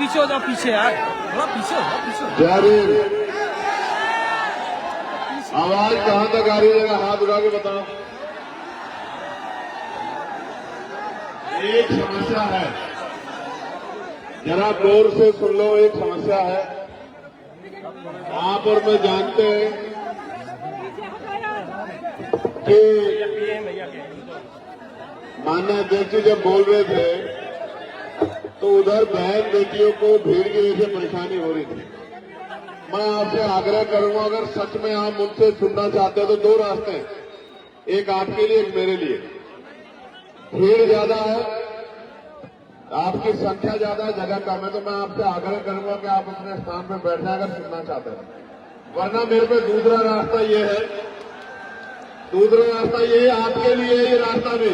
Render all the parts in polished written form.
पीछे हो जाओ, पीछे यार, थोड़ा पीछे हो जाओ, पीछे हो जाओ। जय आवाज कहां तक आ रही है? हाथ उठा के बताओ। एक समस्या है, जरा गौर से सुन लो। एक समस्या है, आप और मैं जानते हैं कि माननीय अध्यक्ष जी जब बोल रहे थे तो उधर बहन बेटियों को भीड़ की वजह से परेशानी हो रही थी। मैं आपसे आग्रह करूंगा, अगर सच में आप मुझसे सुनना चाहते हैं तो दो रास्ते हैं, एक आपके लिए, एक मेरे लिए। भीड़ ज्यादा है, आपकी संख्या ज्यादा है, जगह कम है, तो मैं आपसे आग्रह करूंगा कि आप अपने स्थान पर बैठ जाए अगर सुनना चाहते हैं। वरना मेरे पे दूसरा रास्ता ये है, आपके लिए ये रास्ता भी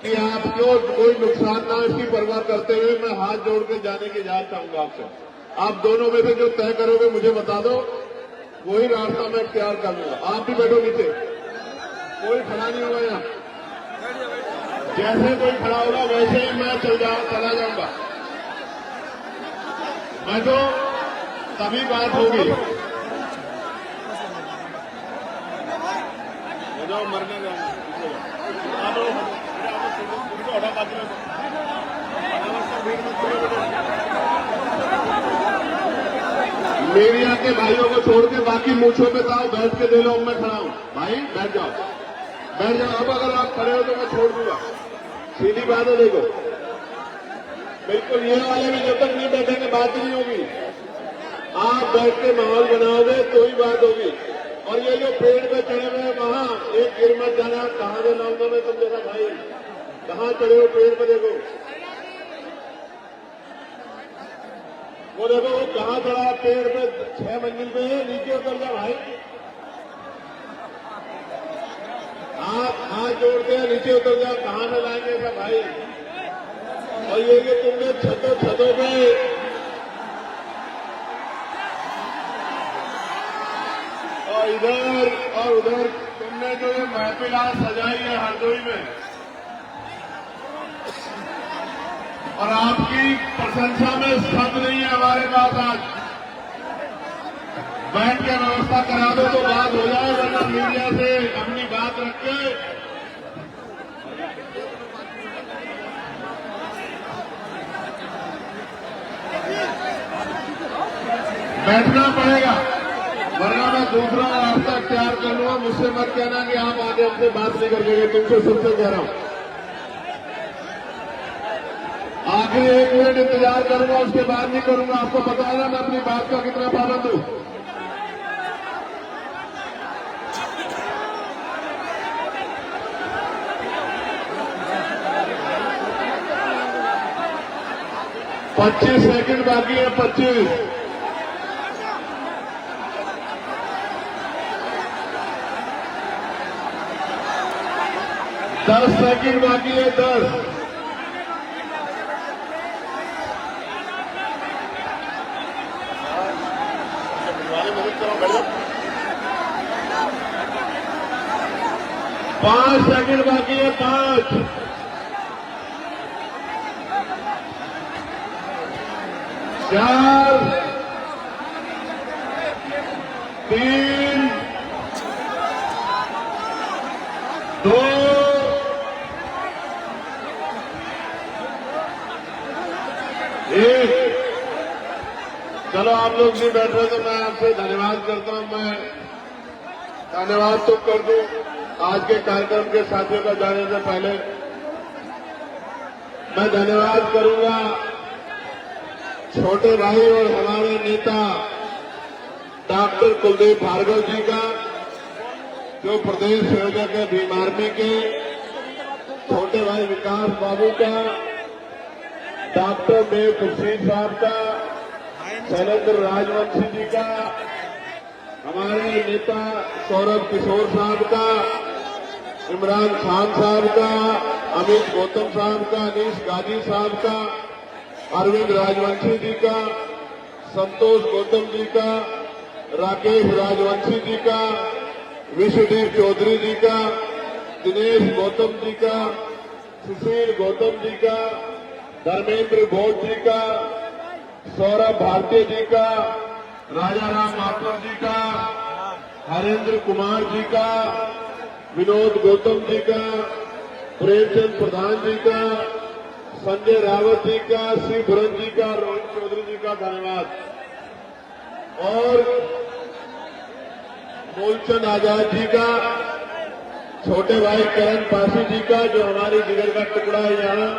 कि आपको कोई नुकसान ना हो, इसकी परवाह करते हुए मैं हाथ जोड़ के जाने की इजाजत चाहूंगा आपसे। आप दोनों में से जो तय करोगे मुझे बता दो, वही रास्ता मैं इख्तियार कर लूंगा। आप भी बैठो नीचे, कोई खड़ा नहीं होगा यहाँ। जैसे कोई खड़ा होगा वैसे ही मैं चला जाऊंगा। मैं तो तभी बात होगी। जाओ, मरने मीडिया के भाइयों को छोड़ के बाकी मूछों पे ताओ बैठ के दे लो, मैं खड़ा हूं। भाई बैठ जाओ, बैठ जाओ। अब अगर आप खड़े हो तो मैं छोड़ दूंगा, सीधी बात है। देखो, बिल्कुल ये वाले भी जब तक नहीं बैठेंगे बात नहीं होगी। आप बैठ के माहौल बनाओगे तो ही बात होगी। और ये जो पेड़ पे चढ़े हुए वहां एक गिर मत जाना। कहां से लाऊंगा मैं तुम जैसा भाई? कहां चढ़े हो पेड़ पे? देखो वो, देखो वो कहां चढ़ा है पेड़ पे, 6 मंजिल पे है, नीचे उतर जा भाई। आप हाथ जोड़ते हैं, नीचे उतर जा, कहां से लाएंगे ऐसा भाई? और ये कि तुमने छतों पे और इधर और उधर तुमने जो ये महफिल आज सजाई है हरदोई में, और आपकी प्रशंसा में शब्द नहीं है हमारे पास। आज बैठ के व्यवस्था करा दो तो बात हो जाए, वरना मीडिया से अपनी बात रख के बैठना पड़ेगा, वरना मैं दूसरा रास्ता तैयार कर लूंगा। मुझसे मत कहना कि आप आगे हमसे बात नहीं कर लेंगे, तुमसे सबसे कह रहा हूं। आखिर 1 मिनट इंतजार करूंगा, उसके बाद नहीं करूंगा। आपको पता है ना मैं अपनी बात का कितना पाबंद हूं। पच्चीस सेकंड बाकी है, 25। दस सेकंड बाकी है, 10। पांच सेकंड बाकी है, 5, 4, 3, 2, 1। चलो आप लोग नहीं बैठ रहे तो मैं आपसे धन्यवाद करता हूं। मैं धन्यवाद तो कर दूं आज के कार्यक्रम के साथियों का जाने से पहले। मैं धन्यवाद करूंगा छोटे भाई और हमारे नेता डॉक्टर कुलदीप भार्गव जी का, जो प्रदेश संयोजक है भीम आर्मी के, छोटे भाई विकास बाबू का, डॉक्टर देव खुर्शीद साहब का, शैलेंद्र राजवंशी जी का, हमारे नेता सौरभ किशोर साहब का, इमरान खान साहब का, अमित गौतम साहब का, अनीश गाजी साहब का, अरविंद राजवंशी जी का, संतोष गौतम जी का, राकेश राजवंशी जी का, विश्वदेव चौधरी जी का, दिनेश गौतम जी का, सुशील गौतम जी का, धर्मेंद्र घोष जी का, सौरभ भारती जी का, राजा राम माथुर जी का, हरेंद्र कुमार जी का, विनोद गौतम जी का, प्रेमचंद प्रधान जी का, संजय रावत जी का, श्री भुरन जी का, रोहित चौधरी जी का धन्यवाद। और मूलचंद आजाद जी का, छोटे भाई करण पासी जी का जो हमारी जिगर का टुकड़ा है यहाँ,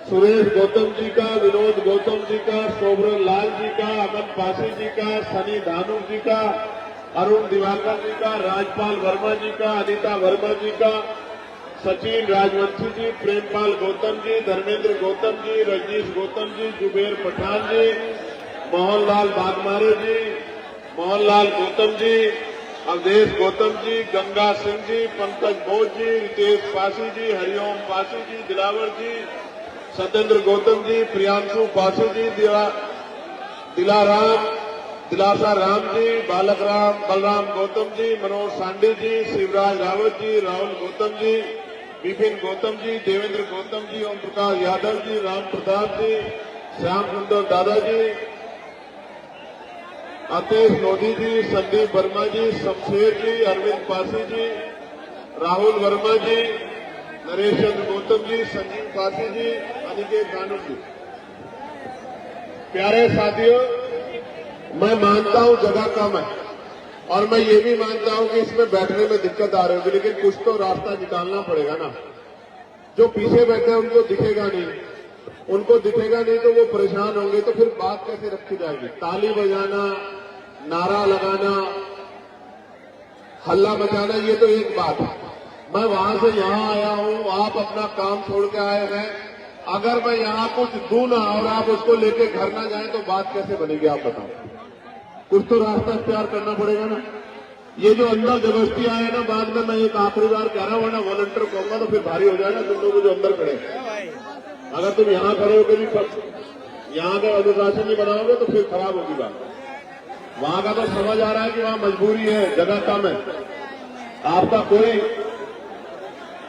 सुरेश गौतम जी का, विनोद गौतम जी का, सोभरन लाल जी का, अमन पासी जी का, सनी धानु जी का, अरुण दिवाकर जी का, राजपाल वर्मा जी का, अनिता वर्मा जी का, सचिन राजवंशी जी, प्रेमपाल गौतम जी, धर्मेंद्र गौतम जी, रजनीश गौतम जी, जुबेर पठान जी, मोहनलाल बागमारे जी, मोहनलाल गौतम जी, अवधेश गौतम जी, गंगा सिंह जी, पंकज बोस जी, रितेश पासी जी, हरिओम पासी जी, दिलावर जी, सत्येंद्र गौतम जी, प्रियांशु पासी जी, दिलासा राम जी, बालक राम बलराम गौतम जी, मनोज सांडी जी, शिवराज रावत जी, राहुल गौतम जी, विपिन गौतम जी, देवेंद्र गौतम जी, ओम प्रकाश यादव जी, राम प्रताप जी, श्याम सुंदर दादा जी, अतीश लोधी जी, संदीप वर्मा जी, शमशेर जी, अरविंद पासी जी, राहुल वर्मा जी, नरेश चंद्र गौतम जी, संजीव पासी जी, अनिकेत कानू जी। प्यारे साथियों, मैं मानता हूं जगह कम है और मैं ये भी मानता हूं कि इसमें बैठने में दिक्कत आ रही होगी, लेकिन कुछ तो रास्ता निकालना पड़ेगा ना। जो पीछे बैठे हैं उनको दिखेगा नहीं, उनको दिखेगा नहीं तो वो परेशान होंगे, तो फिर बात कैसे रखी जाएगी। ताली बजाना, नारा लगाना, हल्ला मचाना, ये तो एक बात है। मैं वहां से यहां आया हूं, आप अपना काम छोड़ के आए हैं। अगर मैं यहां कुछ दूं ना और आप उसको लेके घर ना जाएं तो बात कैसे बनेगी, आप बताओ। कुछ तो रास्ता इख्तियार करना पड़ेगा ना। ये जो अंदर जबरदस्ती आए ना, बाद में मैं एक आखिरी बार कह रहा हूं, वरना वॉलंटियर कहूंगा तो फिर भारी हो जाएगा तुम लोग जो अंदर खड़े। अगर तुम यहां खड़े होकर भी यहां का अनुशासन नहीं बनाओगे तो फिर खराब होगी बात। वहां का तो समझ आ रहा है कि वहां मजबूरी है, जगह कम है। आपका कोई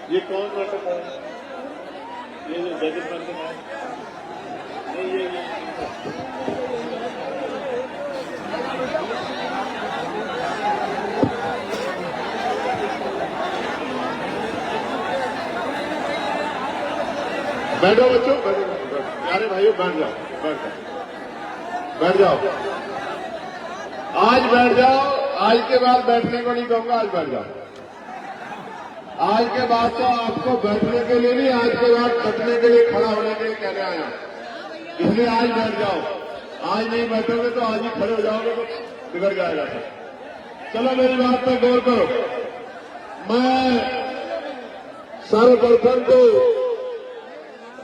ये कौन नाटक है, ये जो जगत नाटक है, ये बैठो बच्चों, बैठो, प्यारे भाइयों बैठ जाओ, बैठ जाओ, आज बैठ जाओ। आज के बाद बैठने को नहीं कहूंगा, आज बैठ जाओ। आज के बाद तो आपको बैठने के लिए नहीं, आज के बाद बैठने के लिए, खड़ा होने के लिए कहने आया, इसलिए आज बैठ जाओ। आज नहीं बैठोगे तो आज ही खड़े हो जाओगे तो बिगड़ जाएगा सब। चलो मेरी बात पर गौर करो। मैं सर्वप्रथम तो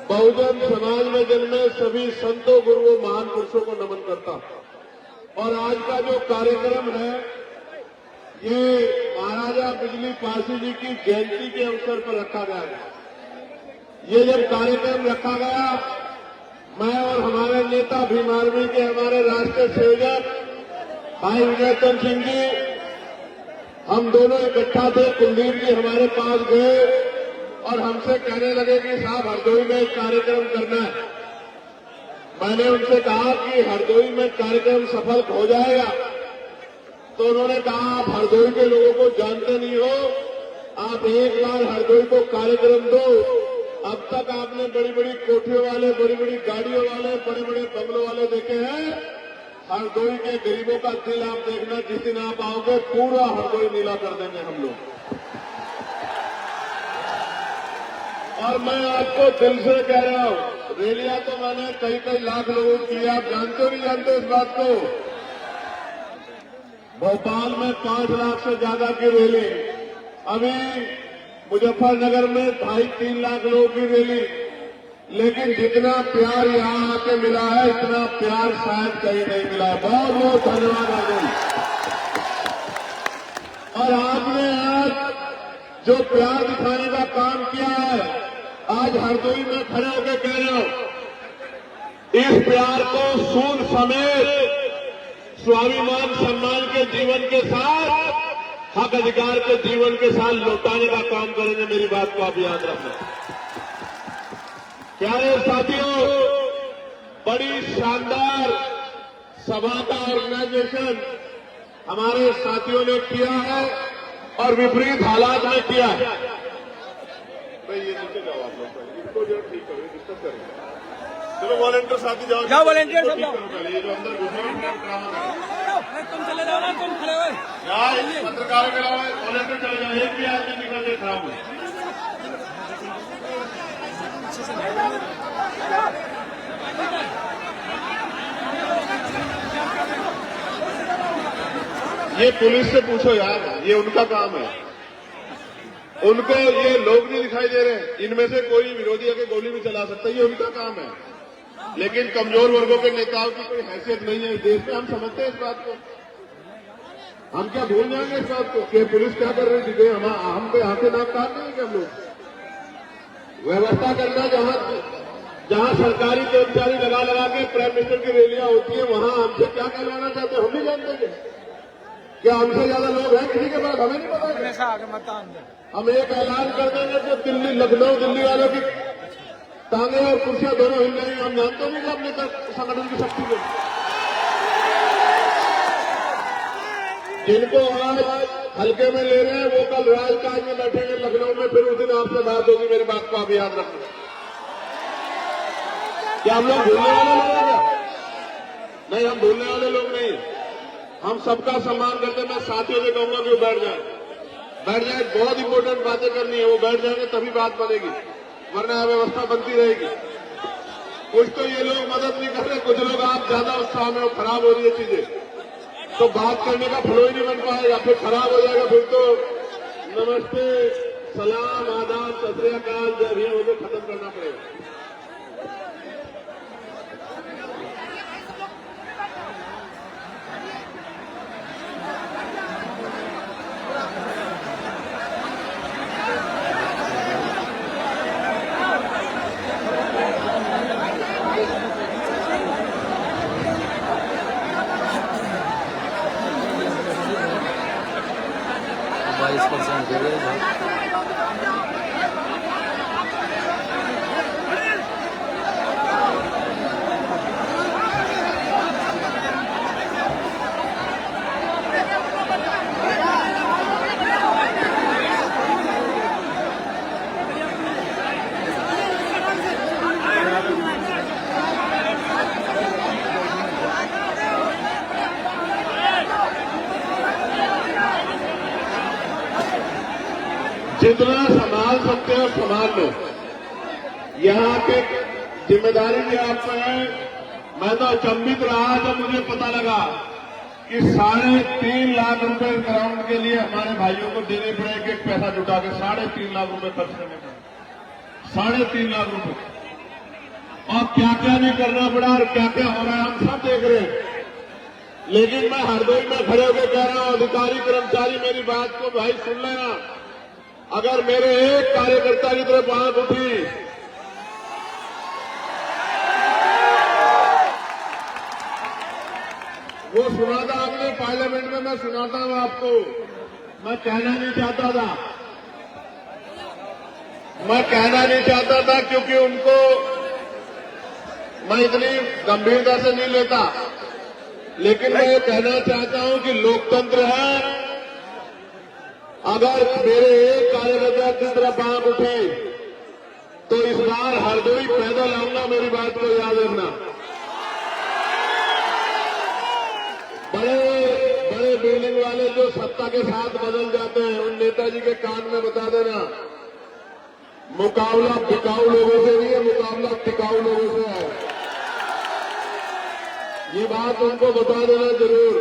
बहुजन समाज में जन्मे सभी संतों, गुरुओं, महान पुरुषों को नमन करता हूं। और आज का जो कार्यक्रम है, ये महाराजा बिजली पासी जी की जयंती के अवसर पर रखा गया है। ये जब कार्यक्रम रखा गया, मैं और हमारे नेता भीम आर्मी के हमारे राष्ट्रीय संयोजक भाई विजय चंद्र सिंह जी, हम दोनों इकट्ठा थे। कुलदीप जी हमारे पास गए और हमसे कहने लगे कि साहब हरदोई में एक कार्यक्रम करना है। मैंने उनसे कहा कि हरदोई में कार्यक्रम सफल हो जाएगा, तो उन्होंने कहा आप हरदोई के लोगों को जानते नहीं हो, आप एक बार हरदोई को कार्यक्रम दो। अब तक आपने बड़ी बड़ी कोठियों वाले, बड़ी बड़ी गाड़ियों वाले, बड़े बड़े बंगलों वाले देखे हैं। हरदोई के गरीबों का दिल आप देखना, जिस दिन आप आओगे पूरा हरदोई नीला कर देंगे हम लोग। और मैं आपको दिल से कह रहा हूं, रैलियां तो मैंने कई कई लाख लोगों की, आप जानते हो नहीं जानते इस बात को। भोपाल में 5 लाख से ज्यादा की रैली, अभी मुजफ्फरनगर में 2.5-3 लाख लोगों की रैली। लेकिन जितना प्यार यहां आके मिला है, इतना प्यार शायद कहीं नहीं मिला। बहुत बहुत धन्यवाद आपको। और आपने आज जो प्यार दिखाने का काम किया है, आज हरदोई में खड़े होकर कह रहे हो, इस प्यार को सूद समेत स्वाभिमान सम्मान के जीवन के साथ, हक अधिकार के जीवन के साथ लौटाने का काम करेंगे। मेरी बात को आप याद रखना। प्यारे साथियों, बड़ी शानदार सभा का ऑर्गेनाइजेशन हमारे साथियों ने किया है और विपरीत हालात में किया है। भाई ये नीचे जाओ आप लोग, इसको जो ठीक करो, डिस्टर्ब करेंगे। चलो वॉलंटियर साथी जाओ, जाओ वॉलंटियर सब जाओ। ये जो अंदर घुसे तुम चले जाओ ना, तुम खड़े हुए यार पत्रकारों के अलावा वॉलंटियर चले जाओ, एक भी आदमी निकल के खड़ा हुआ। ये पुलिस से पूछो यार, ये उनका काम है। उनको ये लोग नहीं दिखाई दे रहे, इनमें से कोई विरोधी आके गोली भी चला सकता है, ये उनका काम है। लेकिन कमजोर वर्गों के नेताओं की कोई हैसियत नहीं है इस देश में, हम समझते हैं इस बात को। हम क्या भूल जाएंगे इस बात को कि पुलिस क्या कर रही थी? हम पे आंखें नाक काट नहीं है कि हम लोग व्यवस्था करना, जहां सरकारी कर्मचारी लगा के प्राइम मिनिस्टर की रैलियां होती है, वहां हमसे क्या कहलाना चाहते हैं हम नहीं जानते क्या हमसे ज्यादा लोग हैं किसी के पास? हमें नहीं पता। हम एक ऐलान कर देंगे कि दिल्ली लखनऊ दिल्ली वालों की टांगे और कुर्सियां दोनों हिल जाएंगी, हम जानते नहीं कि अपने संगठन की शक्ति को। जिनको आज हल्के में ले रहे हैं वो कल राजकाज में बैठेंगे लखनऊ में, फिर उस दिन आपसे बात होगी। मेरी बात को आप याद रखना। क्या हम लोग भूलने वाले लोग हैं? नहीं, हम भूलने वाले लोग नहीं। हम सबका सम्मान करते हैं। मैं साथियों से कहूंगा कि वो बैठ जाए। बहुत इंपॉर्टेंट बातें करनी है, वो बैठ जाएंगे तभी बात बनेगी, वरना अव्यवस्था बनती रहेगी। कुछ तो ये लोग मदद नहीं कर रहे, कुछ लोग आप ज्यादा उत्साह में, खराब हो रही है चीजें, तो बात करने का फ्लो ही नहीं बन पाएगा, फिर खराब हो जाएगा। फिर तो नमस्ते, सलाम, आदाब, सत श्री अकाल, जय भीम होकर खत्म करना पड़ेगा। दे रहे हैं। जितना संभाल सकते हो संभाल लो। यहाँ की जिम्मेदारी भी आप पर है। मैं तो अचंभित रहा जब मुझे पता लगा कि 3.5 लाख रुपए ग्राउंड के लिए हमारे भाइयों को देने पड़े, एक पैसा जुटा के 3.5 लाख रुपए खर्च करने पड़े। 3.5 लाख रुपए, और क्या क्या नहीं करना पड़ा और क्या क्या हो रहा है हम सब देख रहे हैं। लेकिन मैं हरदोई में खड़े होकर कह रहा हूं, अधिकारी कर्मचारी मेरी बात को भाई सुन लेना। अगर मेरे एक कार्यकर्ता की तरफ आंख उठी, वो सुनाता आपने पार्लियामेंट में, मैं सुनाता हूं आपको। मैं कहना नहीं चाहता था क्योंकि उनको मैं इतनी गंभीरता से नहीं लेता, लेकिन मैं ये कहना चाहता हूं कि लोकतंत्र है। अगर मेरे एक कार्यकर्ता की तरफ आंख उठी तो इस बार हरदोई पैदल आऊंगा, मेरी बात को याद रखना। बड़े बिल्डिंग वाले जो सत्ता के साथ बदल जाते हैं, उन नेताजी के कान में बता देना, मुकाबला बिकाऊ लोगों से नहीं है, मुकाबला टिकाऊ लोगों से है। ये बात उनको बता देना जरूर।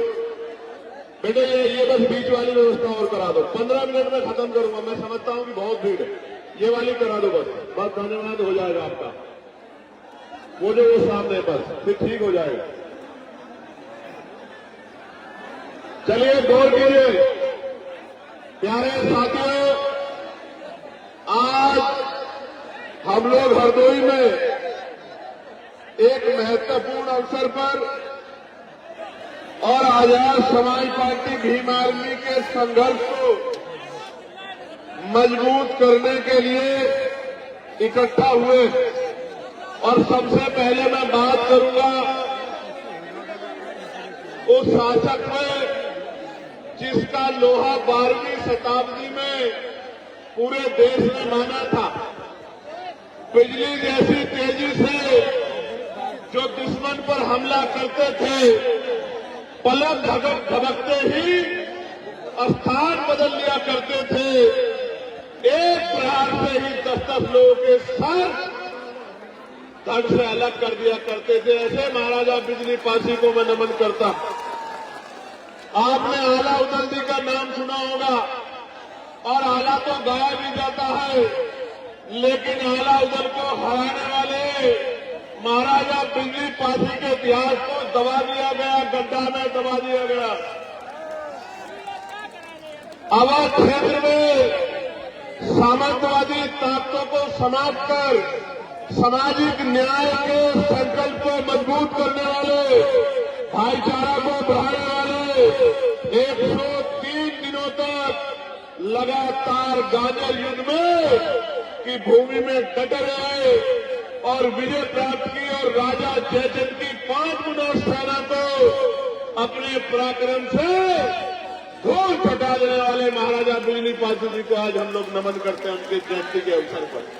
बेटे ये बस बीच वाली व्यवस्था और करा दो, 15 मिनट में खत्म करूंगा। मैं समझता हूं कि बहुत भीड़ है, ये वाली करा दो बस धन्यवाद हो जाएगा आपका। वो जो वो सामने बस फिर ठीक हो जाएगा। चलिए गौर कीजिए प्यारे साथियों, आज हम लोग हरदोई में एक महत्वपूर्ण अवसर पर और आजाद समाज पार्टी भीम आर्मी के संघर्ष को मजबूत करने के लिए इकट्ठा हुए। और सबसे पहले मैं बात करूंगा उस शासक में जिसका लोहा 12वीं शताब्दी में पूरे देश ने माना था। बिजली जैसी तेजी से जो दुश्मन पर हमला करते थे, पलक झपकते ही स्थान बदल लिया करते थे। एक प्रहार से ही 10-10 लोगों के सर धड़ से अलग कर दिया करते थे। ऐसे महाराजा बिजली पासी को मैं नमन करता। आपने आला उदल जी का नाम सुना होगा, और आला तो गाया भी जाता है, लेकिन आला उदल को हराने वाले महाराजा बिजली पासी के इतिहास को दबा दिया गया, गड्ढा में दबा दिया गया। अवध क्षेत्र में सामंतवादी ताकतों को समाप्त कर सामाजिक न्याय के संकल्प को मजबूत करने वाले, भाईचारा को बढ़ाने वाले 103 दिनों तक लगातार गाजर युद्ध में की भूमि में डटे रहे और विजय प्राप्त की, और राजा जयचंद की 5 गुना सेना को अपने पराक्रम से धूल छटा देने वाले महाराजा बिजली पासी जी को आज हम लोग नमन करते हैं उनके जयंती के अवसर पर।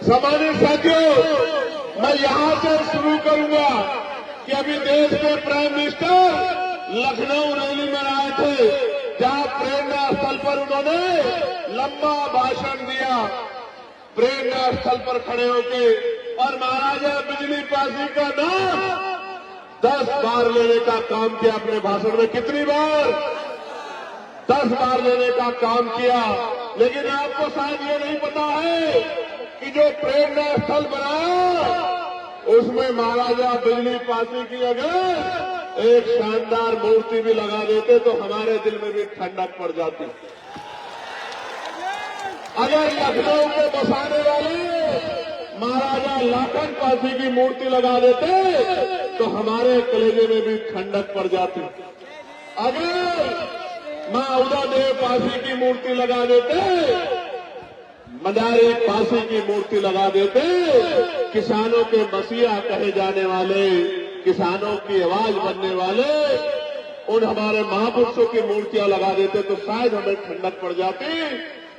सामान्य साथियों, मैं यहां से शुरू करूंगा कि अभी देश के प्राइम मिनिस्टर लखनऊ रैली में आए थे, जहां प्रेरणा स्थल पर उन्होंने लंबा भाषण दिया। प्रेरणा स्थल पर खड़े होके और महाराजा बिजली पासी का नाम 10 बार लेने का काम किया अपने भाषण में। कितनी बार? 10 बार लेने का काम किया। लेकिन आपको शायद ये नहीं पता है कि जो प्रेरणा स्थल बनाया उसमें महाराजा बिजली पासी की अगर एक शानदार मूर्ति भी लगा देते तो हमारे दिल में भी ठंडक पड़ जाती। अगर लखनऊ को बसाने वाले महाराजा लाखन पासी की मूर्ति लगा देते तो हमारे कलेजे में भी ठंडक पड़ जाती। अगर मां उदयदेव पासी की मूर्ति लगा देते, मदारी पासी की मूर्ति लगा देते, किसानों के मसीहा कहे जाने वाले, किसानों की आवाज बनने वाले उन हमारे महापुरुषों की मूर्तियां लगा देते तो शायद हमें ठंडक पड़ जाती।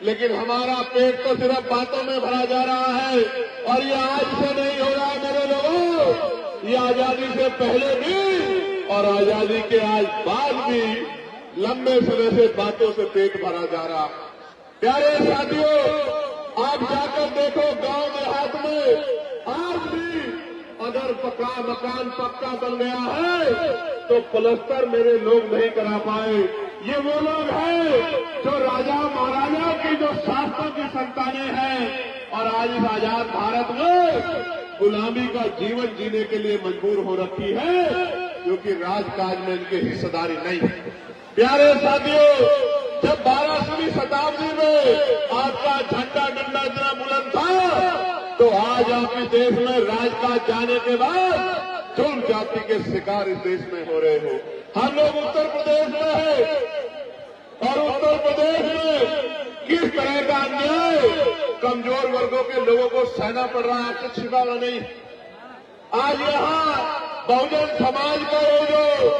लेकिन हमारा पेट तो सिर्फ बातों में भरा जा रहा है, और ये आज से नहीं हो रहा है मेरे लोगों, ये आजादी से पहले भी और आजादी के आज बाद भी लंबे समय से बातों से पेट भरा जा रहा। प्यारे साथियों, आप जाकर देखो गांव देहात में आज भी अगर मकान पक्का बन गया है तो प्लस्तर मेरे लोग नहीं करा पाए। ये वो लोग हैं जो राजा महाराजा की जो शास्त्रों की संतानें हैं और आज इस आजाद भारत में गुलामी का जीवन जीने के लिए मजबूर हो रखी है, क्योंकि राजकाज में इनकी हिस्सेदारी नहीं है। प्यारे साथियों, जब 12वीं शताब्दी में आपका झंडा डंडा इतना बुलंद था, तो आज आप इस देश में राजकाज जाने के बाद जुल्म जाति के शिकार इस देश में हो रहे हो। हम लोग उत्तर प्रदेश में हैं, और उत्तर प्रदेश में किस तरह का अन्याय कमजोर वर्गों के लोगों को सहना पड़ रहा है, आपसे छिपाना नहीं। आज यहाँ बहुजन समाज का ये जो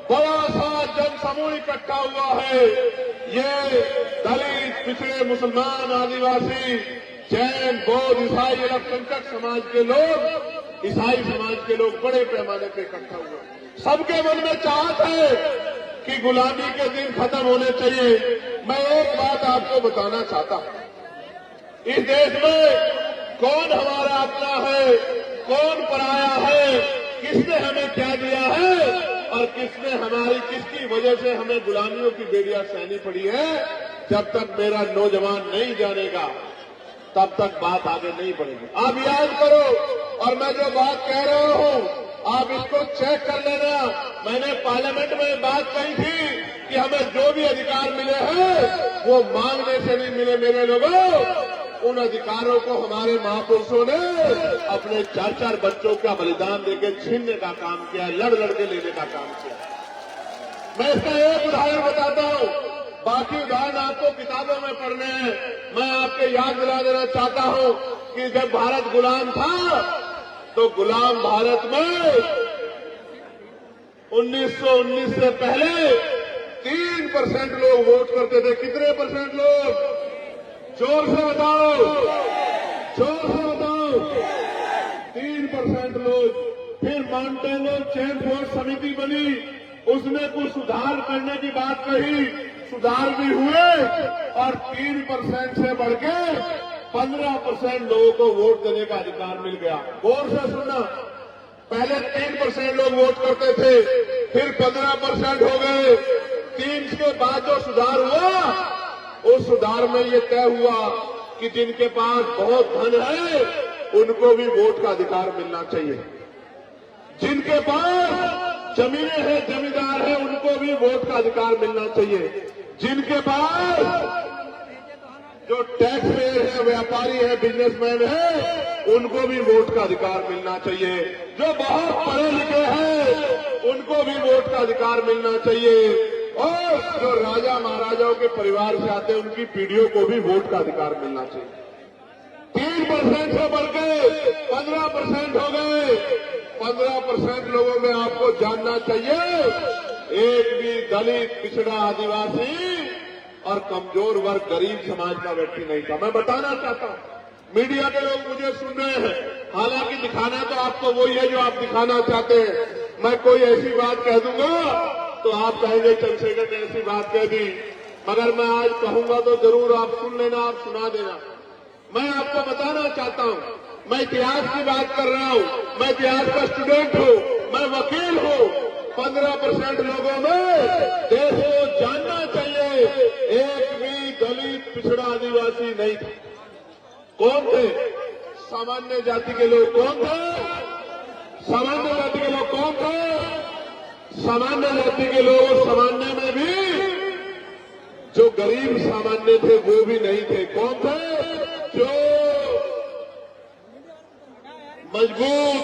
बड़ा सा जन समूह इकट्ठा हुआ है, ये दलित, पिछड़े, मुसलमान, आदिवासी, जैन, बौद्ध, ईसाई, अल्पसंख्यक समाज के लोग, ईसाई समाज के लोग बड़े पैमाने पर इकट्ठा हुए। सबके मन में चाहत है कि गुलामी के दिन खत्म होने चाहिए। मैं एक बात आपको बताना चाहता हूं, इस देश में कौन हमारा अपना है, कौन पराया है, किसने हमें क्या दिया है और किसने हमारी किसकी वजह से हमें गुलामियों की बेड़ियां सहनी पड़ी है। जब तक मेरा नौजवान नहीं जानेगा तब तक बात आगे नहीं बढ़ेगी। आप याद करो, और मैं जो बात कह रहा हूं आप इसको चेक कर लेना। मैंने पार्लियामेंट में बात कही थी कि हमें जो भी अधिकार मिले हैं वो मांगने से नहीं मिले मेरे लोगों। उन अधिकारों को हमारे महापुरुषों ने अपने 4-4 बच्चों का बलिदान देके छीनने का काम किया, लड़ के लेने का काम किया। मैं इसका एक उदाहरण बताता हूं, बाकी उदाहरण आपको किताबों में पढ़ने हैं। मैं आपके करके याद दिला देना चाहता हूं कि जब भारत गुलाम था तो गुलाम भारत में 1919 से पहले 3% लोग वोट करते थे। कितने परसेंट लोग? जोर से बताओ, जोर से बताओ। 3% लोग। फिर माउंटेन चेन वोट समिति बनी, उसने कुछ सुधार करने की बात कही, सुधार भी हुए और 3% से बढ़ के 15% लोगों को वोट देने का अधिकार मिल गया। गौर से सुनना, पहले 3% लोग वोट करते थे, फिर 15% हो गए। 3 के बाद जो सुधार हुआ, उस सुधार में ये तय हुआ कि जिनके पास बहुत धन है उनको भी वोट का अधिकार मिलना चाहिए। जिनके पास जमीनें हैं, जमींदार है, उनको भी वोट का अधिकार मिलना चाहिए। जिनके पास जो टैक्स पेयर है, व्यापारी है, बिजनेसमैन है, उनको भी वोट का अधिकार मिलना चाहिए। जो बहुत पढ़े लिखे हैं उनको भी वोट का अधिकार मिलना चाहिए। और जो राजा महाराजाओं के परिवार से आते हैं उनकी पीढ़ियों को भी वोट का अधिकार मिलना चाहिए। 3% से बढ़ के 15% हो गए। 15% लोगों में आपको जानना चाहिए, एक भी दलित, पिछड़ा, आदिवासी और कमजोर वर्ग, गरीब समाज का व्यक्ति नहीं था। मैं बताना चाहता हूं, मीडिया के लोग मुझे सुन रहे हैं, हालांकि दिखाना तो आपको वही है जो आप दिखाना चाहते हैं। मैं कोई ऐसी बात कह दूंगा तो आप कहेंगे चंद्रशेखर ने ऐसी बात कह दी, मगर मैं आज कहूंगा तो जरूर आप सुन लेना, आप सुना देना। मैं आपको बताना चाहता हूं, मैं इतिहास की बात कर रहा हूं, मैं इतिहास का स्टूडेंट हूं, मैं वकील हूं। 15% लोगों में देश को जानना चाहिए, एक भी दलित, पिछड़ा, आदिवासी नहीं थे। कौन थे? सामान्य जाति के लोग। कौन थे? सामान्य जाति के लोग। कौन थे? सामान्य जाति के लोग। सामान्य में भी जो गरीब सामान्य थे वो भी नहीं थे। कौन थे? जो मजबूत,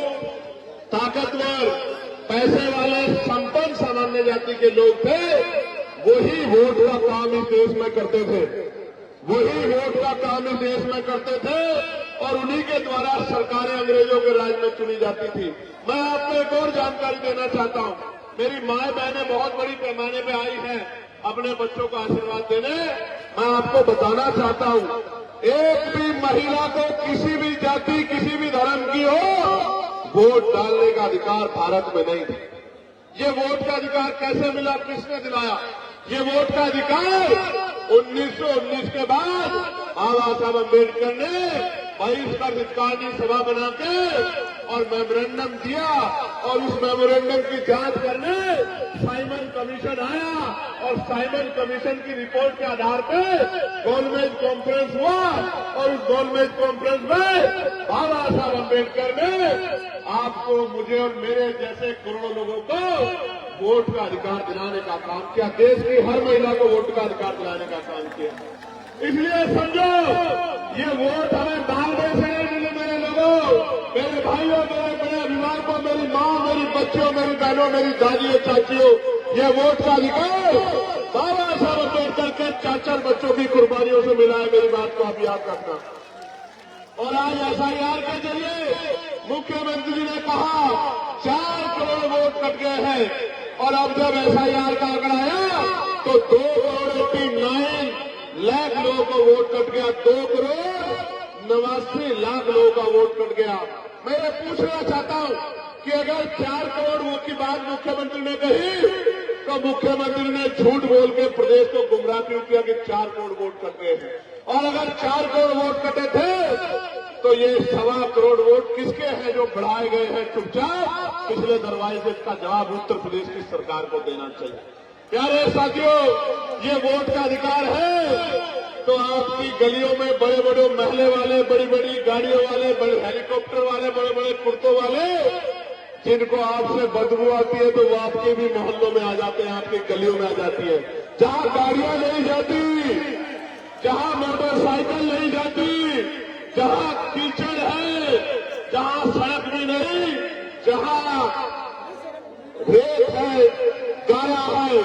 ताकतवर, पैसे वाले, संपन्न सामान्य जाति के लोग थे, वही वोट का काम इस देश में करते थे। वही वोट का काम इस देश में करते थे और उन्हीं के द्वारा सरकारें अंग्रेजों के राज में चुनी जाती थी। मैं आपको एक और जानकारी देना चाहता हूं। मेरी माए बहनें बहुत बड़ी पैमाने पे आई हैं अपने बच्चों को आशीर्वाद देने। मैं आपको बताना चाहता हूं, एक भी महिला को किसी भी जाति, किसी भी धर्म की हो, वोट डालने का अधिकार भारत में नहीं था। ये वोट का अधिकार कैसे मिला? किसने दिलाया? ये वोट का अधिकार 1919 के बाद बाबा साहब अम्बेडकर ने बहिष्कार हितकानी सभा बना के और मेमोरेंडम दिया और उस मेमोरेंडम की जांच करने साइमन कमीशन आया और साइमन कमीशन की रिपोर्ट के आधार पर गोलमेज कॉन्फ्रेंस हुआ और उस गोलमेज कॉन्फ्रेंस में बाबा साहब अम्बेडकर ने आपको, मुझे और मेरे जैसे करोड़ों लोगों को वोट का अधिकार दिलाने का काम किया। देश की हर महिला को वोट का अधिकार दिलाने का काम किया। इसलिए समझो, ये वोट हमें मांगने से नहीं मिले। मेरे लोगों, मेरे भाइयों, मेरे बड़े अभिभावकों, मेरी माँ, मेरी बच्चियों, मेरी बहनों, मेरी दादियों, चाचियों, ये वोट का अधिकार बाबा साहब अम्बेडकर के 4 बच्चों की कुर्बानियों से मिला है। मेरी बात को आप याद रखना। और आज एसआईआर के जरिए मुख्यमंत्री जी ने कहा 4 करोड़ वोट कट गए हैं और अब जब एसआईआर का आंकड़ा आया तो 2.89 लाख लोगों का वोट कट गया। 2.89 लाख लोगों का वोट कट गया। मैं ये पूछना चाहता हूं कि अगर 4 करोड़ वोट की बात मुख्यमंत्री ने कही तो मुख्यमंत्री ने झूठ बोल के प्रदेश को गुमराह क्यों किया कि 4 करोड़ वोट कट गए हैं? और अगर 4 करोड़ वोट कटे थे तो ये 1.25 करोड़ वोट किसके हैं जो बढ़ाए गए हैं चुपचाप पिछले दरवाजे से? इसका जवाब उत्तर प्रदेश की सरकार को देना चाहिए। प्यारे साथियों, ये वोट का अधिकार है तो आपकी गलियों में बड़े बड़े महले वाले, बड़ी बड़ी गाड़ियों वाले, बड़े हेलीकॉप्टर वाले, बड़े बड़े कुर्तों वाले, जिनको आपसे बदबू आती है तो वो आपके भी मोहल्लों में आ जाते हैं, आपकी गलियों में आ जाती है। जहां गाड़ियां नहीं जाती, जहां मोटरसाइकिल नहीं जाती, जहां कीचड़ है, जहां सड़क भी नहीं, जहां रेत है, गारा है,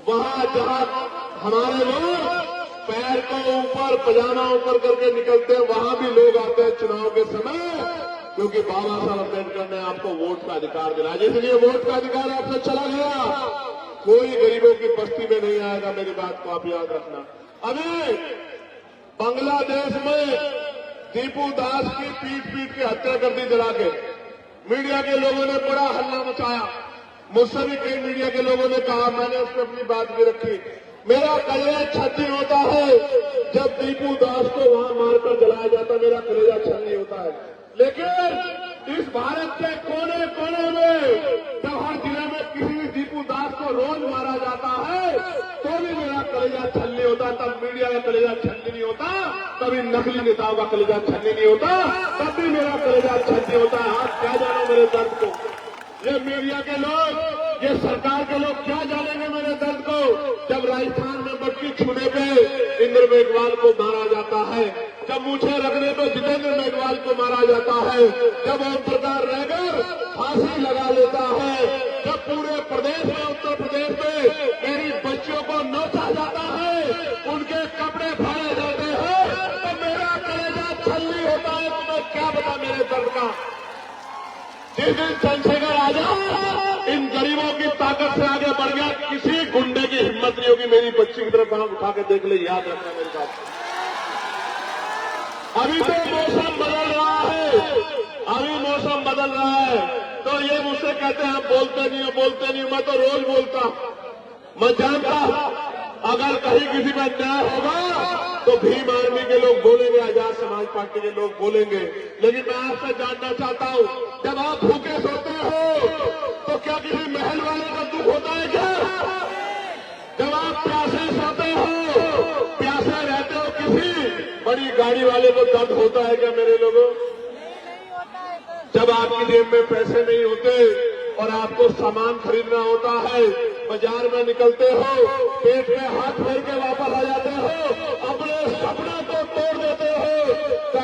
वहां जहां हमारे लोग पैर को ऊपर पजामा ऊपर करके निकलते हैं, वहां भी लोग आते हैं चुनाव के समय, क्योंकि बाबा साहब अम्बेडकर ने आपको वोट का अधिकार दिलाया। इसलिए वोट का अधिकार आपसे चला गया, कोई गरीबों की बस्ती में नहीं आएगा। मेरी बात को आप याद रखना। अभी बांग्लादेश में दीपू दास की पीट के हत्या कर दी जला के। मीडिया के लोगों ने बड़ा हल्ला मचाया, मुझसे भी कई मीडिया के लोगों ने कहा, मैंने उस पर अपनी बात भी रखी। मेरा कलेजा छन्नी होता है जब दीपू दास को वहां मारकर जलाया जाता, मेरा कलेजा छन्नी होता है। लेकिन इस भारत के कोने कोने में जब हर जिले में किसी भी दीपू दास को रोज मारा जाता है तो भी मेरा कलेजा छन्नी होता। तब मीडिया का कलेजा छन्नी नहीं होता, कभी नकली नेताओं का कलेजा छन्नी नहीं होता, तब भी मेरा कलेजा छन्नी होता है। आप क्या जानो मेरे दर्द को, ये मीडिया के लोग, ये सरकार के लोग क्या जानेंगे मेरे दर्द को। जब राजस्थान में मटकी छूने पे इंद्र मेघवाल को मारा जाता है, जब मूछे रखने पे जितेंद्र मेघवाल को मारा जाता है, जब ओम प्रकाश रहकर फांसी लगा लेता है, जब पूरे प्रदेश में, उत्तर प्रदेश में मेरी बच्चियों को नोचा जाता है, उनके कपड़े फाड़े जाते हैं, तो मेरा कलेजा छल्ली होता है। तुम्हें क्या पता मेरे दर्द का। जिस दिन चंद्रशेखर आजाद इन गरीबों की ताकत से आगे बढ़ गया, किसी गुंडे की हिम्मत नहीं होगी मेरी बच्ची की तरफ हाथ उठा के देख ले। याद रखना मेरी बात। अभी तो मौसम बदल रहा है, अभी मौसम बदल रहा है, तो ये मुझसे कहते हैं आप बोलते नहीं हो, बोलते नहीं हो। मैं तो रोज बोलता, मैं जानता अगर कहीं किसी में अन्याय होगा तो भीम आर्मी के लोग बोलेंगे, आजाद समाज पार्टी के लोग बोलेंगे। लेकिन मैं आपसे जानना चाहता हूं, जब आप भूखे सोते हो तो क्या किसी महल वाले का दुख होता है क्या? जब आप प्यासे सोते हो, प्यासे रहते हो, किसी बड़ी गाड़ी वाले को दर्द होता है क्या मेरे लोगों? जब आपकी जेब में पैसे नहीं होते और आपको सामान खरीदना होता है, बाजार में निकलते हो, पेट में हाथ भर के वापस आ जाते हो, अपने सपनों को तोड़ देते हो,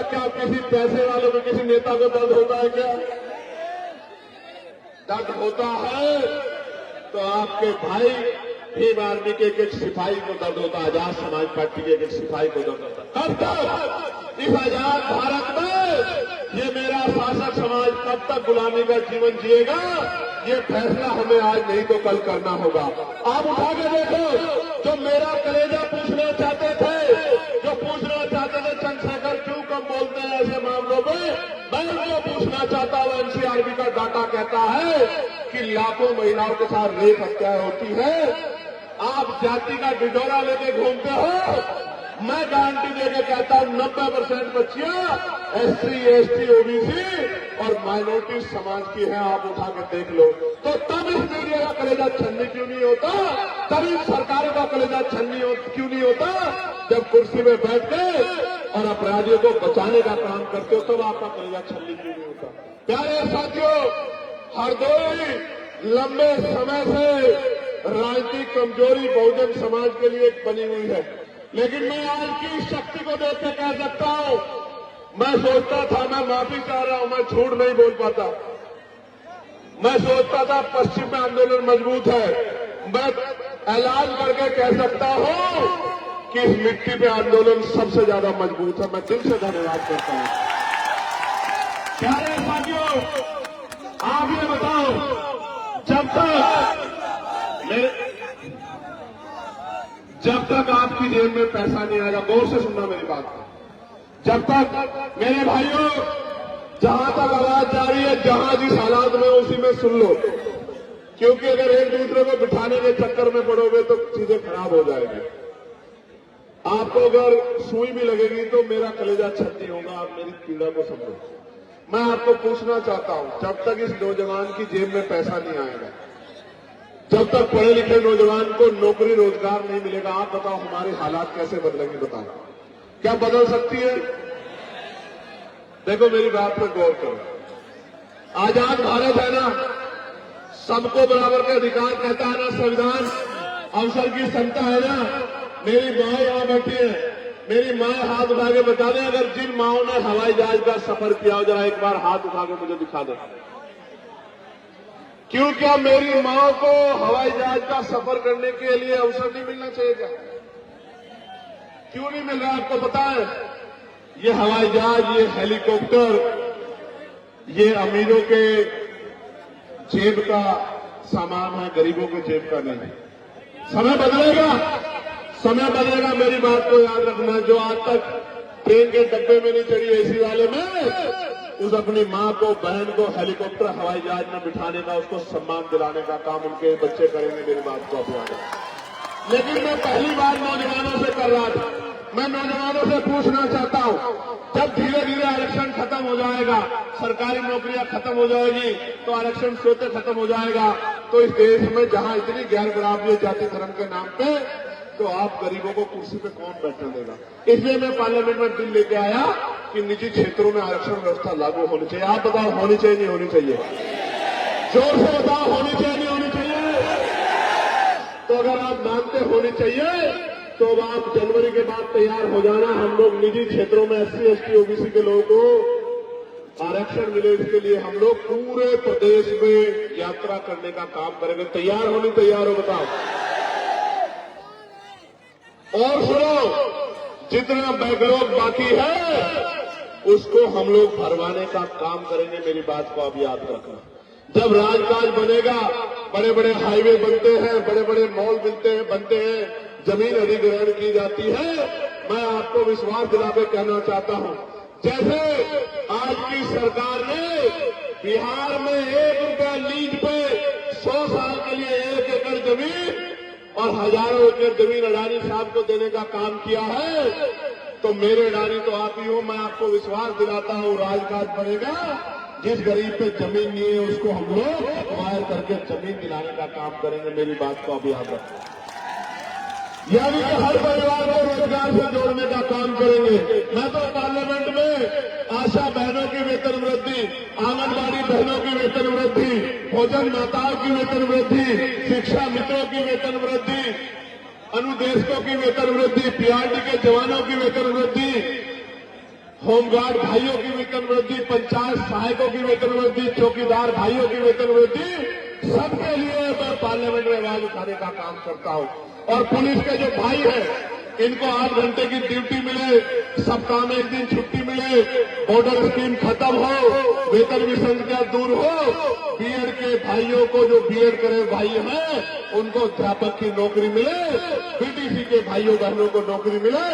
क्या किसी पैसे वाले को, किसी नेता को दर्द होता है क्या? दर्द होता है तो आपके भाई भीम आर्मी के एक सिपाही को दर्द होता है, आजाद समाज पार्टी के एक सिपाही को दर्द होता है। कब तक इस आजाद भारत में ये मेरा शासक समाज कब तक गुलामी का जीवन जिएगा? ये फैसला हमें आज नहीं तो कल करना होगा। आप उठा के देखो, जो मेरा कलेजा पूछना चाहते थे, जो पूछना चाहते थे चंद्रशेखर क्यों कम बोलते हैं ऐसे मामलों में, मैं उनको पूछना चाहता हूं। एनसीआरबी का डाटा कहता है कि लाखों महिलाओं के साथ रेप हत्याएं होती है। आप जाति का डिडोरा लेके घूमते हो, मैं गारंटी देके कहता हूं 90% बच्चियां SC, ST, OBC और माइनॉरिटी समाज की हैं। आप उठा के देख लो। तो तब इस मीडिया का कलेजा छन्नी क्यों नहीं होता? तब इस सरकारों का कलेजा छन्नी क्यों नहीं होता? जब कुर्सी में बैठ के और अपराधियों को बचाने का काम करते हो, तब आपका कलेजा छन्नी क्यों नहीं होता? प्यारे साथियों, हरदोई लंबे समय से राजनीतिक कमजोरी बहुजन समाज के लिए बनी हुई है, लेकिन मैं आज की शक्ति को देख के कह सकता हूं, मैं सोचता था, मैं माफी चाह रहा हूं, मैं झूठ नहीं बोल पाता। मैं सोचता था पश्चिम में आंदोलन मजबूत है, मैं ऐलान करके कह सकता हूं कि इस मिट्टी पे आंदोलन सबसे ज्यादा मजबूत है। मैं दिल से धन्यवाद करता हूं। प्यारे साथियों, आप ये बताओ, जब तक आपकी जेब में पैसा नहीं आएगा, गौर से सुनना मेरी बात, जब तक मेरे भाइयों, जहां तक आवाज जा रही है, जहां जिस हालात में उसी में सुन लो, क्योंकि अगर एक दूसरे को बिठाने के चक्कर में पड़ोगे तो चीजें खराब हो जाएगी। आपको अगर सुई भी लगेगी तो मेरा कलेजा छन्नी होगा। आप मेरी पीड़ा को समझो। मैं आपको पूछना चाहता हूं, जब तक इस नौजवान की जेब में पैसा नहीं आएगा, जब तक पढ़े लिखे नौजवान को नौकरी रोजगार नहीं मिलेगा, आप बताओ हमारे हालात कैसे बदलेंगे? बताओ, क्या बदल सकती है? देखो मेरी बात पर गौर करो। आजाद भारत है ना, सबको बराबर के अधिकार कहता है ना संविधान, अवसर की समता है ना। मेरी माँ यहां बैठी है, मेरी माँ हाथ उठा के बता दें, अगर जिन माओं ने हवाई जहाज का सफर किया हो, जरा एक बार हाथ उठा के मुझे दिखा दें। क्यों, क्या मेरी माँ को हवाई जहाज का सफर करने के लिए अवसर नहीं मिलना चाहिए क्या? क्यों नहीं मिल रहा आपको पता है? ये हवाई जहाज, ये हेलीकॉप्टर, ये अमीरों के जेब का सामान है, गरीबों के जेब का नहीं। समय बदलेगा, समय बदलेगा, मेरी बात को याद रखना। जो आज तक ट्रेन के डब्बे में नहीं चढ़ी एसी वाले में, उस अपनी माँ को, बहन को हेलीकॉप्टर हवाई जहाज में बिठाने का, उसको सम्मान दिलाने का काम उनके बच्चे करेंगे। मेरी बात को अपनाना। लेकिन मैं पहली बार नौजवानों से कर रहा था, मैं नौजवानों से पूछना चाहता हूं, जब धीरे धीरे आरक्षण खत्म हो जाएगा, सरकारी नौकरियां खत्म हो जाएगी, तो आरक्षण स्वतः खत्म हो जाएगा, तो इस देश में जहां इतनी गैर बराबरी जाति धर्म के नाम पे, तो आप गरीबों को कुर्सी पे कौन बैठने देगा? इसलिए मैं पार्लियामेंट में बिल लेके आया कि निजी क्षेत्रों में आरक्षण व्यवस्था लागू होनी चाहिए। आप बताओ, होनी चाहिए नहीं होनी चाहिए? जोर से बताओ, होनी चाहिए नहीं होनी चाहिए? तो अगर आप मानते होनी चाहिए, तो अब आप जनवरी के बाद तैयार हो जाना। हम लोग निजी क्षेत्रों में SC, ST, OBC के लोगों को आरक्षण मिले, इसके लिए हम लोग पूरे प्रदेश में यात्रा करने का काम करेंगे। तैयार होनी, तैयार हो? बताओ। और सुनो, जितना बैकलॉग बाकी है उसको हम लोग भरवाने का काम करेंगे। मेरी बात को आप याद रखना। जब राजकाज बनेगा, बड़े बड़े हाईवे बनते हैं, बड़े बड़े मॉल बनते हैं, जमीन अधिग्रहण की जाती है, मैं आपको विश्वास दिला के कहना चाहता हूं, जैसे आज की सरकार ने बिहार में 1 रुपया लीज पे 100 साल के लिए 1 एकड़ जमीन और हजारों एकड़ जमीन अडानी साहब को देने का काम किया है, तो मेरे अडानी तो आप ही हो। मैं आपको विश्वास दिलाता हूं, राजकाज बनेगा, जिस गरीब पे जमीन नहीं है उसको हम लोग एक्वायर करके जमीन दिलाने का काम करेंगे। मेरी बात को आप याद रखें। यानी कि हर परिवार को रोजगार से जोड़ने का काम करेंगे। मैं तो पार्लियामेंट में आशा बहनों की वेतन वृद्धि, आंगनबाड़ी बहनों की वेतन वृद्धि, भोजन माताओं की वेतन वृद्धि, शिक्षा मित्रों की वेतन वृद्धि, अनुदेशकों की वेतन वृद्धि, PRD के जवानों की वेतन वृद्धि, होमगार्ड भाइयों की वेतन वृद्धि, पंचायत सहायकों की वेतन वृद्धि, चौकीदार भाइयों की वेतन वृद्धि, सबके लिए मैं पार्लियामेंट में आवाज उठाने का काम करता हूं। और पुलिस के जो भाई हैं, इनको 8 घंटे की ड्यूटी मिले, सप्ताह में 1 दिन छुट्टी मिले, बॉर्डर स्कीम खत्म हो, वेतन विसंगतियां दूर हो, बीएड के भाइयों को, जो बीएड करे भाई हैं, उनको अध्यापक की नौकरी मिले, BTC के भाइयों बहनों को नौकरी मिले,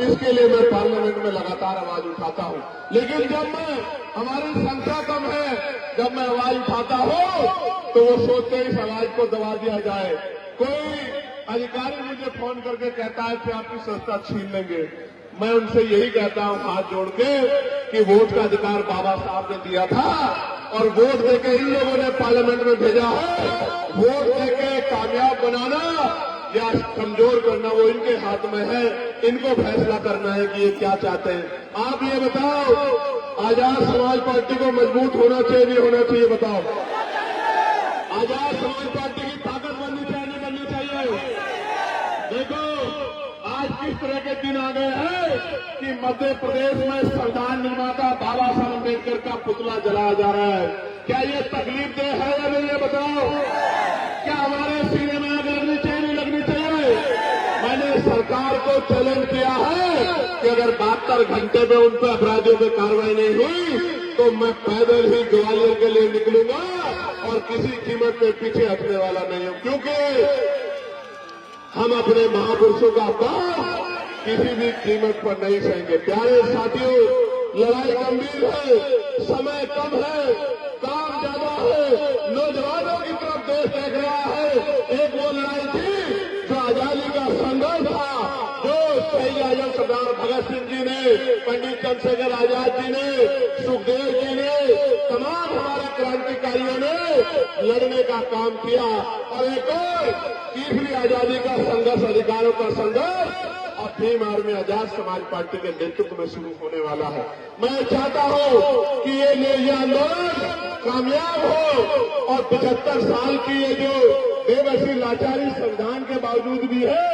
इसके लिए मैं पार्लियामेंट में लगातार आवाज उठाता हूं। लेकिन जब हमारी संख्या कम है, जब मैं आवाज उठाता हूं, तो वो सोचते हैं इस आवाज को दबा दिया जाए। कोई अधिकारी मुझे फोन करके कहता है कि आपकी संस्था छीन लेंगे। मैं उनसे यही कहता हूं हाथ जोड़ के कि वोट का अधिकार बाबा साहब ने दिया था, और वोट देके इन लोगों ने पार्लियामेंट में भेजा है। वोट देके कामयाब बनाना या कमजोर करना वो इनके हाथ में है। इनको फैसला करना है कि ये क्या चाहते हैं। आप ये बताओ, आजाद समाज पार्टी को मजबूत होना चाहिए नहीं होना चाहिए? बताओ। आजाद समाज पार्टी की ताकत बननी चाहिए नहीं बननी चाहिए? देखो, आज किस तरह के दिन आ गए हैं कि मध्य प्रदेश में संविधान निर्माता बाबा साहब अम्बेडकर का पुतला जलाया जा रहा है। क्या ये तकलीफ दे है या नहीं, ये बताओ? क्या हमारे सीने में आग लगनी चाहिए नहीं लगनी चाहिए? मैंने सरकार को चैलेंज किया है कि अगर 72 घंटे में उन पर अपराधियों पर कार्रवाई नहीं हुई तो मैं पैदल ही ग्वालियर के लिए निकलूंगा और किसी कीमत पे पीछे हटने वाला नहीं हूं, क्योंकि हम अपने महापुरुषों का अपमान किसी भी कीमत पर नहीं सहेंगे। प्यारे साथियों, लड़ाई गंभीर है, समय कम है, काम ज्यादा है, नौजवानों की तरफ देश देख रहा है। एक वो लड़ाई थी जो आजादी का संघर्ष था, जो शहीद आजम सरदार भगत सिंह जी ने, पंडित चंद्रशेखर आजाद जी ने, सुखदेव जी ने, तमाम हमारे क्रांतिकारियों ने लड़ने का काम किया। और एक और तीसरी आजादी का संघर्ष, अधिकारों का संघर्ष अब भीम आर्मी आजाद समाज पार्टी के नेतृत्व में शुरू होने वाला है। मैं चाहता हूं कि ये आंदोलन कामयाब हो और 75 साल की ये जो बेबसी लाचारी संविधान के बावजूद भी है,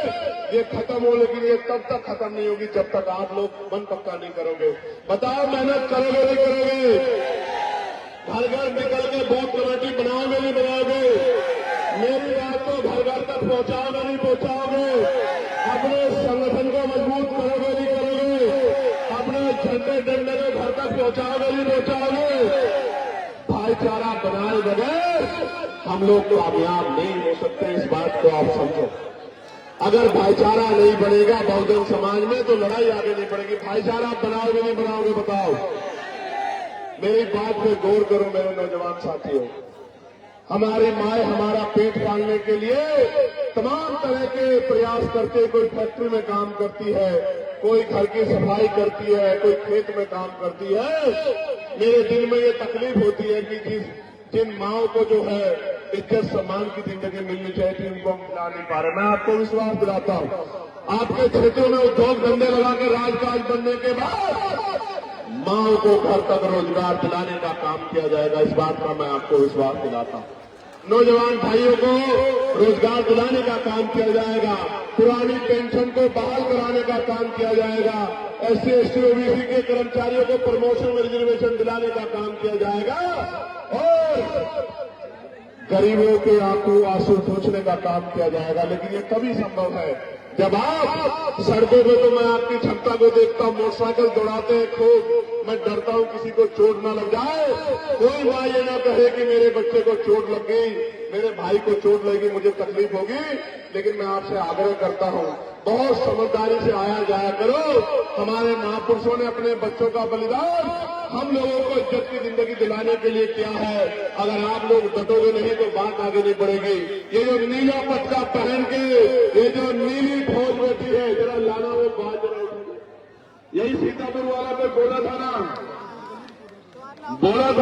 ये खत्म हो। लेकिन ये तब तक खत्म नहीं होगी जब तक आप लोग मन पक्का नहीं करोगे। बताओ, मेहनत करोगे नहीं करोगे? घर घर निकल के बूथ कमेटी बनाओगे नहीं बनाओगे? मेरी बात को घर घर तक पहुंचाओगे नहीं पहुंचाओगे? अपने संगठन को मजबूत करोगे झंडे डंडे को घर तक पहुंचाओगे नहीं पहुंचाओगे? भाईचारा बनाए बगैर हम लोग कामयाब नहीं हो सकते, इस बात को आप समझो। अगर भाईचारा नहीं बनेगा बहुजन समाज में तो लड़ाई आगे नहीं बढ़ेगी। भाईचारा बनाओगे नहीं बनाओगे बताओ? मेरी बात पे गौर करो मेरे नौजवान साथियों। हमारी माए हमारा पेट पालने के लिए तमाम तरह के प्रयास करते हैं। कोई फैक्ट्री में काम करती है, कोई घर की सफाई करती है, कोई खेत में काम करती है। मेरे दिल में ये तकलीफ होती है कि जिन माओं को जो है इज्जत सम्मान की जिंदगी मिलनी चाहिए थी, उनको हम मिला नहीं पा रहे। मैं आपको विश्वास दिलाता हूँ, आपके क्षेत्रों में उद्योग धंधे लगाकर राजकाज बनने के बाद माओं को घर तक रोजगार दिलाने का काम किया जाएगा। इस बात का मैं आपको विश्वास दिलाता हूँ। नौजवान भाइयों को रोजगार दिलाने का काम किया जाएगा, पुरानी पेंशन को बहाल कराने का काम किया जाएगा, SC ST OBC के कर्मचारियों को प्रमोशन में रिजर्वेशन दिलाने का काम किया जाएगा और गरीबों के आंसू पोंछने का काम किया जाएगा। लेकिन ये तभी संभव है जब आप सड़कों पे, तो मैं आपकी क्षमता को देखता हूं, मोटरसाइकिल दौड़ाते हैं खूब। मैं डरता हूं किसी को चोट ना लग जाए। कोई मां ये ना कहे कि मेरे बच्चे को चोट लग गई, मेरे भाई को चोट लगेगी, मुझे तकलीफ होगी। लेकिन मैं आपसे आग्रह करता हूं, बहुत समझदारी से आया जाया करो। हमारे महापुरुषों ने अपने बच्चों का बलिदान हम लोगों को इज्जत की जिंदगी दिलाने के लिए किया है। अगर आप लोग डटोगे नहीं तो बात आगे नहीं बढ़ेगी। ये जो नीला पटका पहन के ये जो नीली फौज बैठी है, जरा लाना वो बात जरा उठेगी। यही सीतापुर वाला कोई बोला था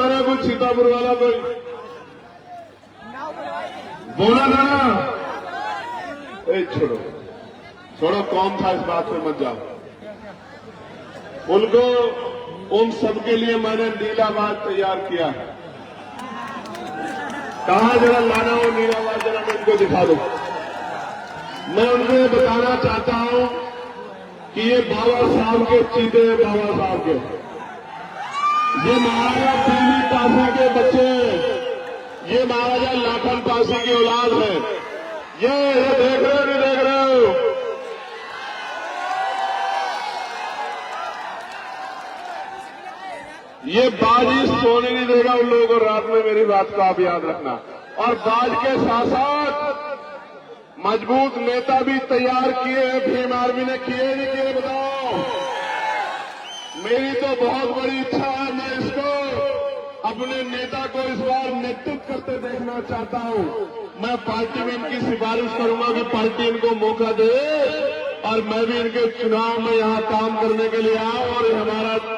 ना कुछ सीतापुर वाला कोई बोला था ना। छोड़ो कौन था, इस बात पे मत जाओ। उनको उन सबके लिए मैंने नीलावाज तैयार किया है। कहा जरा लाना वो नीलावाज, जरा मैं इनको दिखा दूं। मैं उनको बताना चाहता हूं कि ये बाबा साहब के चीते हैं, बाबा साहब के। ये महाराजा पीली पासी के बच्चे हैं, ये महाराजा लाखन पासी की औलाद है। ये देख रहे हो नहीं देख रहे हो? ये बाजी सोने नहीं देगा उन लोगों को रात में, मेरी बात को आप याद रखना। और बाज के साथ साथ मजबूत नेता भी तैयार किए हैं। भीम आर्मी ने किए नहीं किए बताओ? मेरी तो बहुत बड़ी इच्छा है, मैं इसको अपने नेता को इस बार नेतृत्व करते देखना चाहता हूं। मैं पार्टी में इनकी सिफारिश करूंगा कि पार्टी इनको मौका दे और मैं भी इनके चुनाव में यहाँ काम करने के लिए आऊं और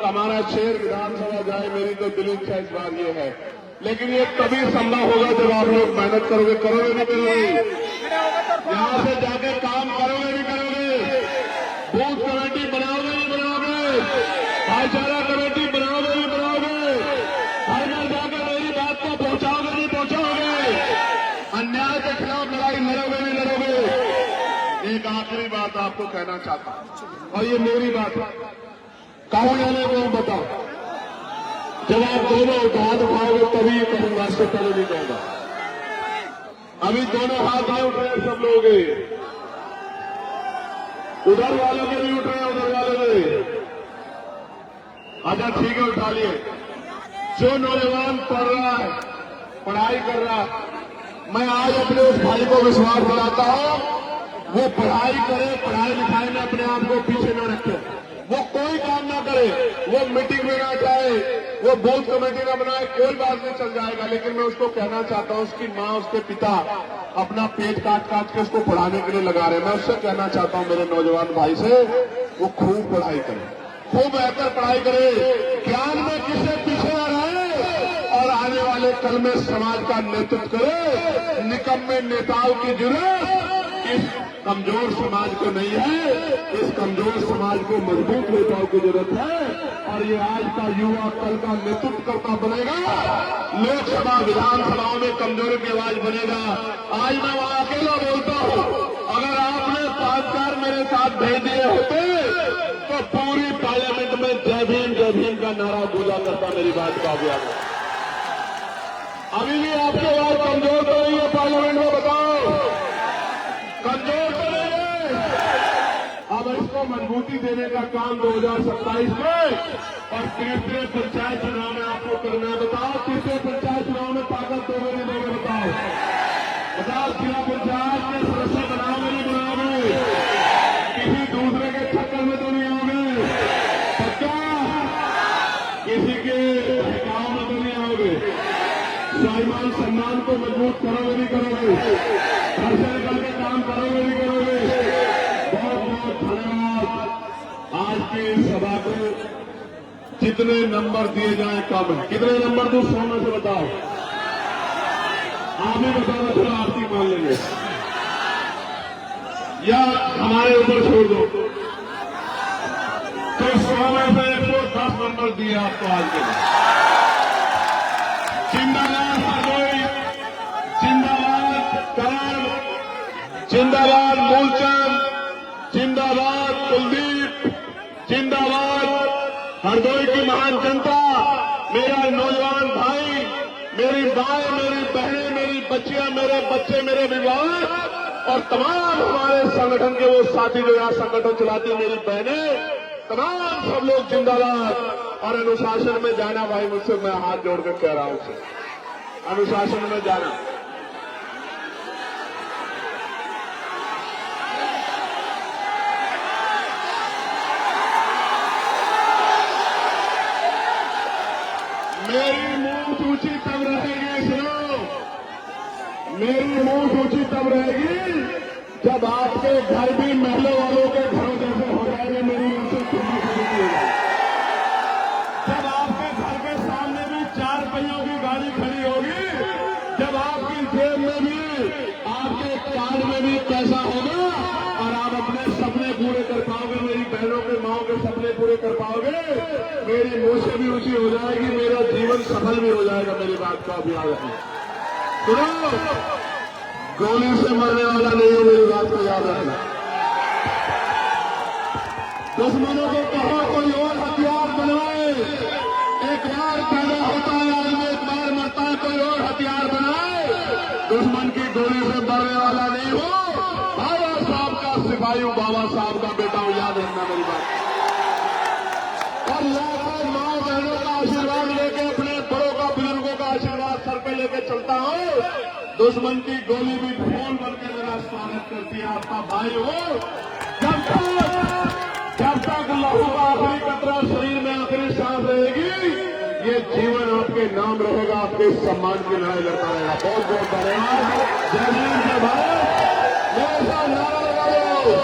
हमारा शहर विधानसभा जाए। मेरी तो दिल इच्छा इस बार ये है। लेकिन ये तभी संभव होगा जब आप लोग मेहनत करोगे नहीं करोगे? यहाँ से जाके काम करोगे नहीं करोगे? बूथ कमेटी बनाओगे नहीं बनाओगे? भाईचारा कमेटी बनाओगे नहीं बनाओगे? हर घर जाकर मेरी बात को पहुंचाओगे नहीं पहुंचाओगे? अन्याय के खिलाफ लड़ाई लड़ोगे नहीं लड़ोगे? एक आखिरी बात आपको कहना चाहता हूं, और ये मेरी बात है, कहा जाने को बताओ। जब आप दोनों हाथ उठाओगे तभी कहूंगा, इससे पहले नहीं कहूंगा। अभी दोनों हाथ नहीं उठ रहे सब लोग, उधर वालों के नहीं उठ रहे, उधर वालों के। अच्छा ठीक है, उठा लिए। जो नौजवान पढ़ रहा है, पढ़ाई कर रहा है, मैं आज अपने उस भाई को विश्वास दिलाता हूं, वो पढ़ाई करे, पढ़ाई लिखाई में अपने आप को पीछे न रखे, वो कोई काम ना करे, वो मीटिंग में ना जाए, वो बूथ कमेटी ना बनाए, कोई बात नहीं, चल जाएगा। लेकिन मैं उसको कहना चाहता हूं, उसकी माँ उसके पिता अपना पेट काट काट के उसको पढ़ाने के लिए लगा रहे हैं। मैं उससे कहना चाहता हूं मेरे नौजवान भाई से, वो खूब पढ़ाई करे, खूब बेहतर पढ़ाई करे, ज्ञान में किससे पीछे न रहे और आने वाले कल में समाज का नेतृत्व करे। निकम्मे नेताओं की जरूरत इस कमजोर समाज को नहीं है, इस कमजोर समाज को मजबूत नेताओं की जरूरत है। और ये आज का युवा कल का नेतृत्व करता बनेगा, लोकसभा विधानसभाओं में कमजोरों की आवाज बनेगा। आज मैं वहां अकेला बोलता हूं, अगर आपने 5 मेरे साथ भेज दिए होते तो पूरी पार्लियामेंट में जय भीम का नारा गूंजा करता। मेरी बात का याद है। अभी भी आपकी आवाज कमजोर तो नहीं है पार्लियामेंट में, बताओ कमजोर तो नहीं है? अब इसको को मजबूती देने का काम 2027 में और तीसरे पंचायत चुनाव में आपको करना है। बताओ तीसरे पंचायत चुनाव में ताकत दोगे नहीं दोगे? बताओ जिला पंचायत में सदस्य बनाओगे नहीं बनाओगे? किसी दूसरे के चक्कर में तो नहीं आओगे? पक्का? किसी के गांव में तो नहीं आओगे? स्वाभिमान सम्मान को मजबूत करोगे नहीं करोगे? घर से निकल के काम करोगे नहीं करोगे? बहुत बहुत धन्यवाद। आज की इस सभा को जितने नंबर दिए जाए कम है। कितने नंबर दूं 100 में से बताओ? आप ही बताओ, थोड़ा आरती मान लेंगे या हमारे ऊपर छोड़ दो। तो 100 में से 110 नंबर दिए आपको आज के लिए। जिंदाबाद हरदोई, जिंदाबाद करण, जिंदाबाद मूलचंद, जिंदाबाद कुलदीप, जिंदाबाद हरदोई की महान जनता, मेरा नौजवान भाई, मेरी माए, मेरी बहनें, मेरी बच्चियां, मेरे बच्चे, मेरे विवाह और तमाम हमारे संगठन के वो साथी जो यहाँ संगठन चलाती, मेरी बहनें, तमाम सब लोग जिंदाबाद। और अनुशासन में जाना भाई, मुझसे मैं हाथ जोड़कर कह रहा हूं उसे, अनुशासन में जाना। मेरी मुंह सूची तब रहेगी, सुनो, मेरी मुंह सूची तब रहेगी जब आपके घर भी महलों वालों के घरों जैसे हो जाएंगे। मेरी मुंह से सुननी शुरू हो जाएगी। जब आपके घर के सामने भी 4 पहियों की गाड़ी खड़ी होगी, जब आपकी जेब में भी, आपके कार्ड में भी पैसा होगा और आप अपने सपने पूरे कर पाओगे, मेरी बहनों के माओ के सपने पूरे कर पाओगे, मेरी मुंह से भी ऊंची हो जाएगी, मेरा जीवन सफल भी हो जाएगा। मेरी बात को आप याद रखें। सुनो, गोली से मरने वाला नहीं हो, मेरी बात को याद रखना। दुश्मनों को कहो कोई और हथियार बनवाए। एक बार पैदा होता है आदमी, एक बार मरता है, कोई और हथियार बनाए। दुश्मन की गोली से मरने वाला नहीं हो। बाबा साहब का सिपाही हूं, बाबा साहब का बेटा हूं, याद रखना मेरी बात। और लाखों माँ बहनों का आशीर्वाद लेके, अपने बड़ों का, बुजुर्गों का आशीर्वाद सर पे लेके चलता हूं। दुश्मन की गोली भी फोन करके मेरा स्वागत करती है। आपका भाई हो। जब तक लहू का आखिरी कतरा शरीर में, आखिरी सांस रहेगी, ये जीवन आपके नाम रहेगा, आपके सम्मान की लड़ाई लड़ता रहेगा। बहुत बहुत धन्यवाद। जय हिंद, जय भारत। मेरे साथ नारा लगा लो।